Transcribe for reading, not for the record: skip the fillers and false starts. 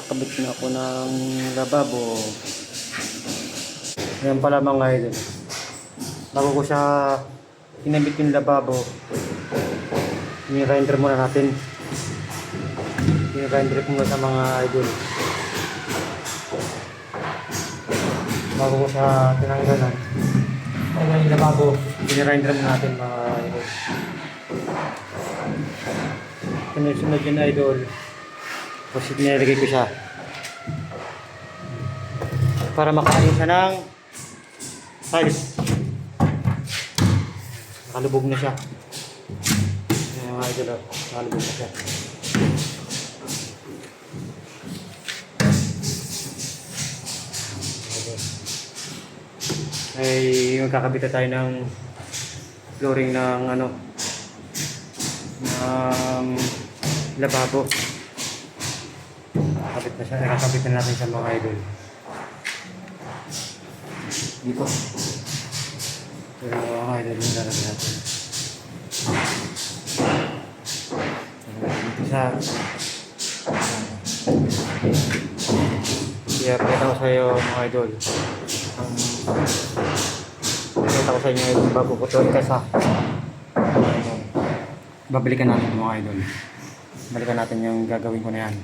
Nakakabit na ako ng lababo. Ayan pala mga idol. Bago ko siya kinabit yung lababo, i-grinder muna natin. I-grinder muna sa mga idol. Bago ko siya tinanggalan. Ayan yung lababo, i-grinder muna natin mga idol. Sunod yun idol. Tapos nilagay ko siya para makain siya ng tiles. Nakalubog na siya. Ayan mga idol, nakalubog na siya. Ay magkakabit na tayo ng flooring ng ng lababo. Nakakabit na siya, nakakabit na natin sa mga idol dito. Pero mga idol yung lalagyan natin dito sa kaya pakita ko sa iyo mga idol pakita ko sa inyo yung bago ko ito kasi babalikan natin mga idol, balikan natin yung gagawin ko na yan.